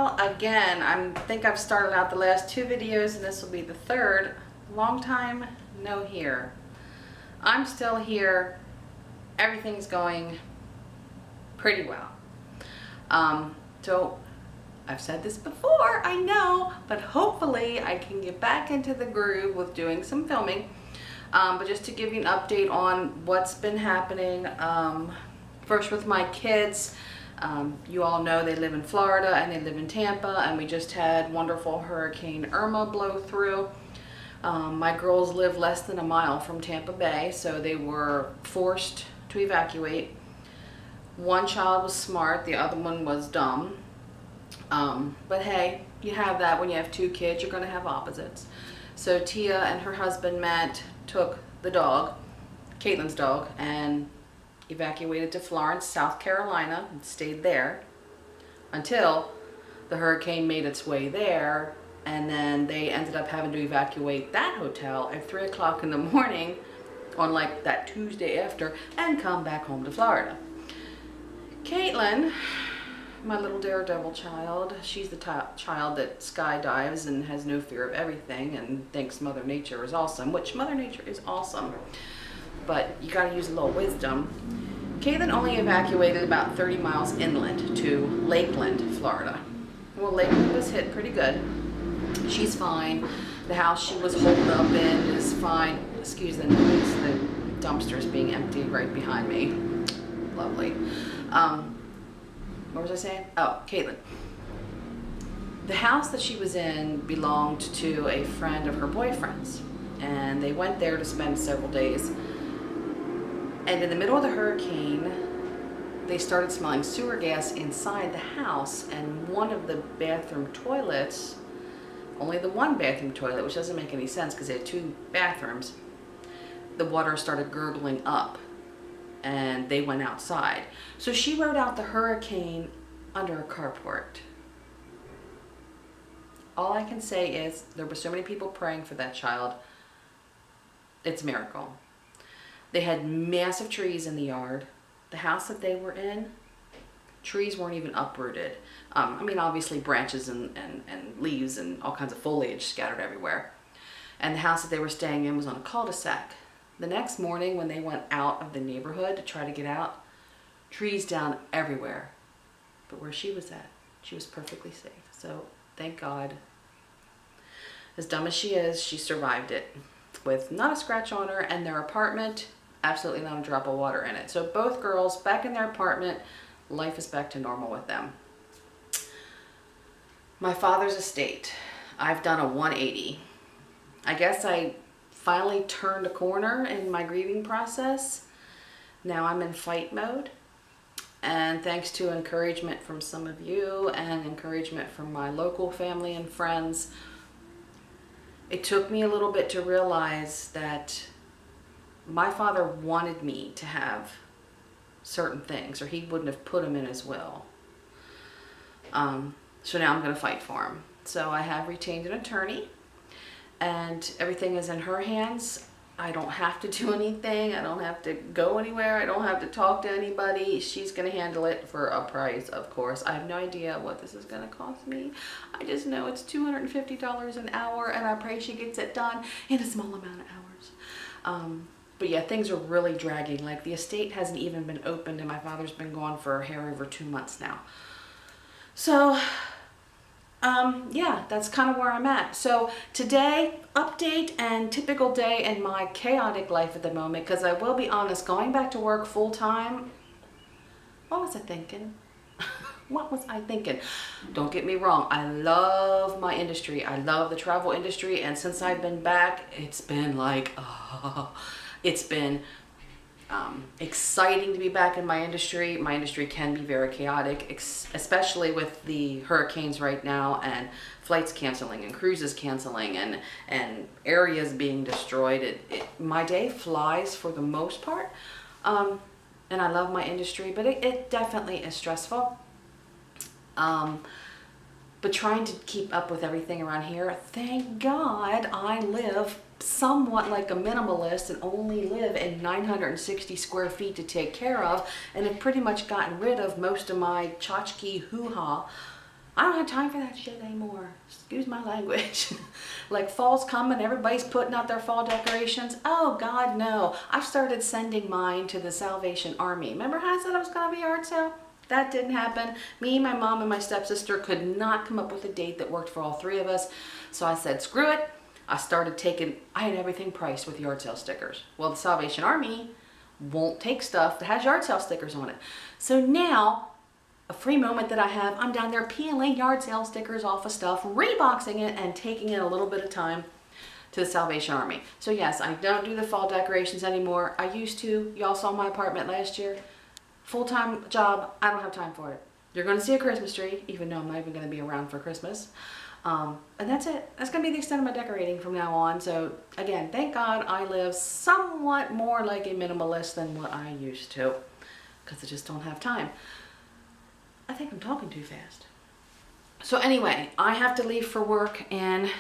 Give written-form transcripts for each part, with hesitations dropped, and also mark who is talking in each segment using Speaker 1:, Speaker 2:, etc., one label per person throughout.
Speaker 1: Well, again, I think I've started out the last 2 videos and this will be the 3rd. Long time no here. I'm still here. Everything's going pretty well. So I've said this before, I know, but hopefully I can get back into the groove with doing some filming. But just to give you an update on what's been happening, first with my kids. You all know they live in Florida and they live in Tampa, and we just had wonderful Hurricane Irma blow through. My girls live less than a mile from Tampa Bay, so they were forced to evacuate. One child was smart, the other one was dumb. But hey, you have that when you have 2 kids, you're going to have opposites. So Tia and her husband Matt took the dog, Caitlin's dog, and evacuated to Florence, South Carolina, and stayed there until the hurricane made its way there, and then they ended up having to evacuate that hotel at 3 o'clock in the morning on like that Tuesday after and come back home to Florida. Caitlin, my little daredevil child, she's the child that skydives and has no fear of everything and thinks Mother Nature is awesome, which Mother Nature is awesome, but you got to use a little wisdom. Caitlin only evacuated about 30 miles inland to Lakeland, Florida. Well, Lakeland was hit pretty good. She's fine. The house she was holed up in is fine. Excuse the noise, the dumpster's being emptied right behind me. Lovely. What was I saying? Oh, Caitlin. The house that she was in belonged to a friend of her boyfriend's, and they went there to spend several days. And in the middle of the hurricane, they started smelling sewer gas inside the house, and one of the bathroom toilets, only the one bathroom toilet, which doesn't make any sense because they had 2 bathrooms, the water started gurgling up and they went outside. So she rode out the hurricane under a carport. All I can say is there were so many people praying for that child. It's a miracle. They had massive trees in the yard. The house that they were in, trees weren't even uprooted. I mean, obviously branches and leaves and all kinds of foliage scattered everywhere. And the house that they were staying in was on a cul-de-sac. The next morning when they went out of the neighborhood to try to get out, trees down everywhere. But where she was at, she was perfectly safe. So thank God. As dumb as she is, she survived it with not a scratch on her, and their apartment, absolutely not a drop of water in it. So both girls back in their apartment, life is back to normal with them. My father's estate, I've done a 180. I guess I finally turned a corner in my grieving process. Now I'm in fight mode. And thanks to encouragement from some of you and encouragement from my local family and friends, it took me a little bit to realize that my father wanted me to have certain things, or he wouldn't have put them in his will. So now I'm going to fight for him. So I have retained an attorney, and everything is in her hands. I don't have to do anything. I don't have to go anywhere. I don't have to talk to anybody. She's going to handle it for a price, of course. I have no idea what this is going to cost me. I just know it's $250 an hour, and I pray she gets it done in a small amount of hours. But yeah, things are really dragging. Like, the estate hasn't even been opened, and my father's been gone for a hair over 2 months now. So, yeah, that's kind of where I'm at. So today, update and typical day in my chaotic life at the moment, because I will be honest, going back to work full time, what was I thinking? What was I thinking? Don't get me wrong, I love my industry. I love the travel industry, and since I've been back, it's been like, it's been exciting to be back in my industry. My industry can be very chaotic, especially with the hurricanes right now, and flights canceling and cruises canceling and areas being destroyed. My day flies for the most part, and I love my industry, but it definitely is stressful. But trying to keep up with everything around here, thank God I live somewhat like a minimalist and only live in 960 square feet to take care of, and have pretty much gotten rid of most of my tchotchke hoo-ha I don't have time for that shit anymore. Excuse my language. Like fall's coming, everybody's putting out their fall decorations. Oh God, no. I've started sending mine to the Salvation Army. Remember how I said I was gonna be a yard sale? That didn't happen. Me, my mom, and my stepsister could not come up with a date that worked for all three of us. So I said, screw it. I had everything priced with yard sale stickers. Well, the Salvation Army won't take stuff that has yard sale stickers on it. So now, a free moment that I have, I'm down there peeling yard sale stickers off of stuff, reboxing it, and taking it a little bit of time to the Salvation Army. So yes, I don't do the fall decorations anymore. I used to. Y'all saw my apartment last year. Full-time job, I don't have time for it. You're going to see a Christmas tree, even though I'm not even going to be around for Christmas. And that's it. That's going to be the extent of my decorating from now on. So again, thank God I live somewhat more like a minimalist than what I used to, because I just don't have time. I think I'm talking too fast. So anyway, I have to leave for work in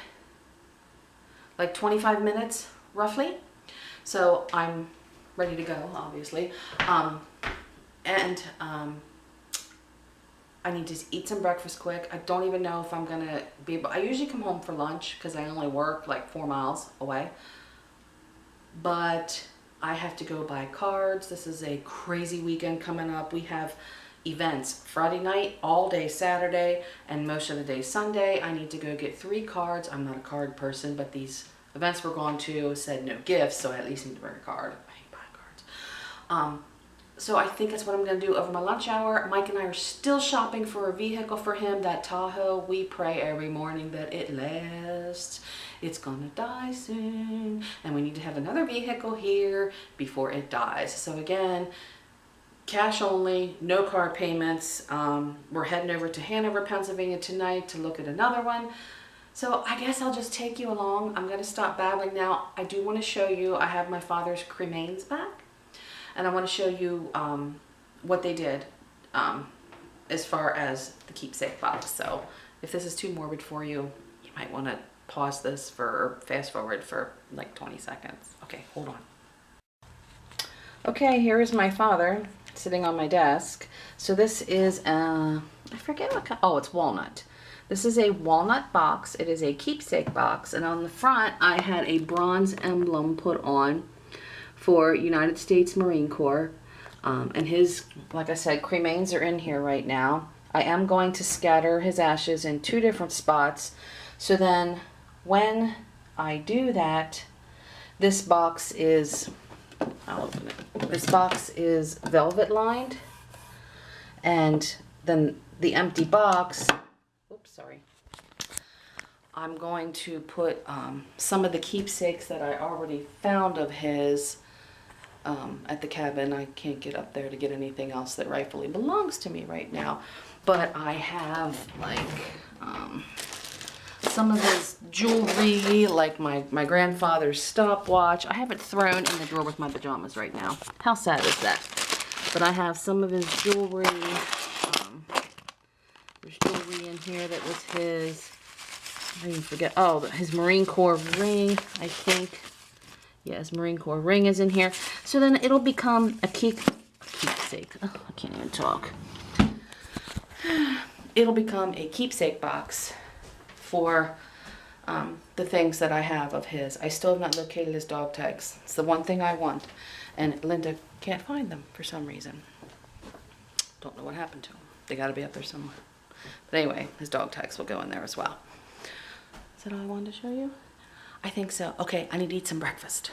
Speaker 1: like 25 minutes, roughly. So I'm ready to go, obviously. I need to eat some breakfast quick. I don't even know if I'm gonna be able, I usually come home for lunch because I only work like 4 miles away. But I have to go buy cards. This is a crazy weekend coming up. We have events Friday night, all day Saturday, and most of the day Sunday. I need to go get 3 cards. I'm not a card person, but these events we're going to said no gifts, so I at least need to bring a card. I hate buying cards. So I think that's what I'm going to do over my lunch hour. Mike and I are still shopping for a vehicle for him, that Tahoe. We pray every morning that it lasts. It's going to die soon. And we need to have another vehicle here before it dies. So again, cash only, no car payments. We're heading over to Hanover, Pennsylvania tonight to look at another one. So I guess I'll just take you along. I'm going to stop babbling now. I do want to show you, I have my father's cremains back. And I want to show you what they did as far as the keepsake box. So if this is too morbid for you, you might want to pause this or fast forward for like 20 seconds. Okay, hold on. Okay, here is my father sitting on my desk. So this is, I forget what kind, oh, it's walnut. This is a walnut box. It is a keepsake box. And on the front, I had a bronze emblem put on for United States Marine Corps. And his, like I said, cremains are in here right now. I am going to scatter his ashes in 2 different spots. So then when I do that, this box is, I'll open it. This box is velvet lined. And then the empty box, oops, sorry. I'm going to put some of the keepsakes that I already found of his at the cabin. I can't get up there to get anything else that rightfully belongs to me right now. But I have like some of his jewelry, like my grandfather's stopwatch. I have it thrown in the drawer with my pajamas right now. How sad is that? But I have some of his jewelry. There's jewelry in here that was his, I even forget, oh, his Marine Corps ring, I think. Yes, Marine Corps ring is in here. So then it'll become a keepsake. Oh, I can't even talk. It'll become a keepsake box for the things that I have of his. I still have not located his dog tags. It's the one thing I want. And Linda can't find them for some reason. Don't know what happened to them. They got to be up there somewhere. But anyway, his dog tags will go in there as well. Is that all I wanted to show you? I think so. Okay, I need to eat some breakfast.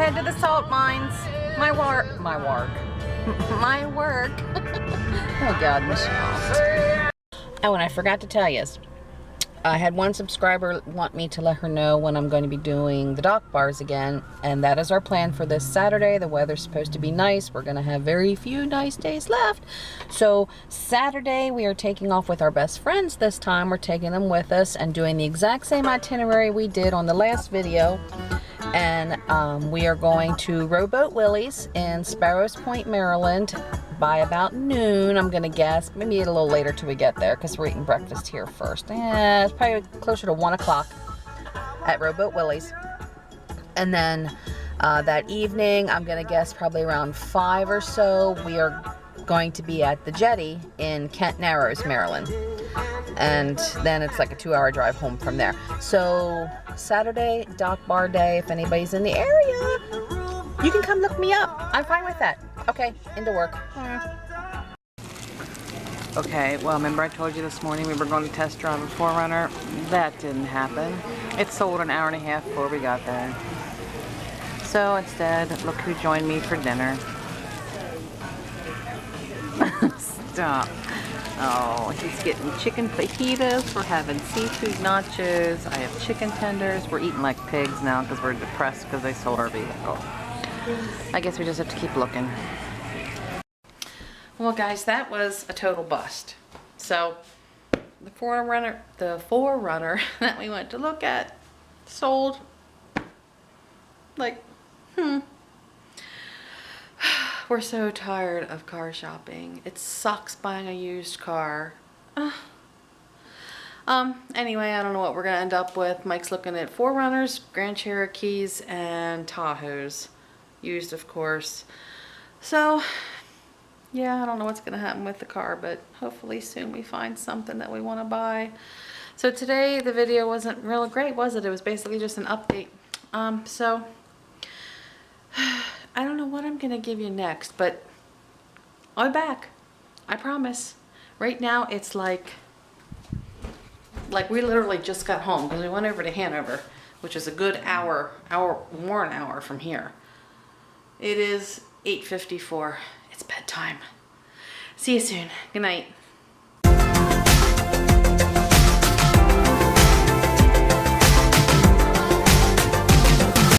Speaker 1: To the salt mines. My work. Oh God, Michelle. Oh, and I forgot to tell you, I had one subscriber want me to let her know when I'm going to be doing the dock bars again, and that is our plan for this Saturday. The weather's supposed to be nice. We're going to have very few nice days left. So Saturday we are taking off with our best friends this time. We're taking them with us and doing the exact same itinerary we did on the last video. And we are going to Rowboat Willie's in Sparrows Point, Maryland by about noon, I'm gonna guess. Maybe a little later till we get there because we're eating breakfast here first. It's probably closer to 1 o'clock at Rowboat Willie's. And then that evening, I'm gonna guess probably around 5 or so, we are going to be at the jetty in Kent Narrows, Maryland. And then it's like a 2-hour drive home from there. So Saturday, dock bar day, if anybody's in the area, you can come look me up. I'm fine with that. Okay, into work. Okay, well, remember I told you this morning we were going to test drive a 4Runner? That didn't happen. It sold an hour and a half before we got there. So instead, look who joined me for dinner. Stop. Oh, he's getting chicken fajitas. We're having seafood nachos. I have chicken tenders. We're eating like pigs now because we're depressed because they sold our vehicle. I guess we just have to keep looking. Well, guys, that was a total bust. So the 4Runner that we went to look at sold. Like, we're so tired of car shopping. It sucks buying a used car. Anyway, I don't know what we're gonna end up with. Mike's looking at 4Runners, Grand Cherokees, and Tahoes. Used, of course. So, yeah, I don't know what's gonna happen with the car, but hopefully soon we find something that we wanna buy. So today, the video wasn't real great, was it? It was basically just an update. So, I don't know what I'm gonna give you next, but I'll be back. I promise. Right now, it's like we literally just got home because we went over to Hanover, which is a good more than an hour from here. It is 8:54. It's bedtime. See you soon. Good night.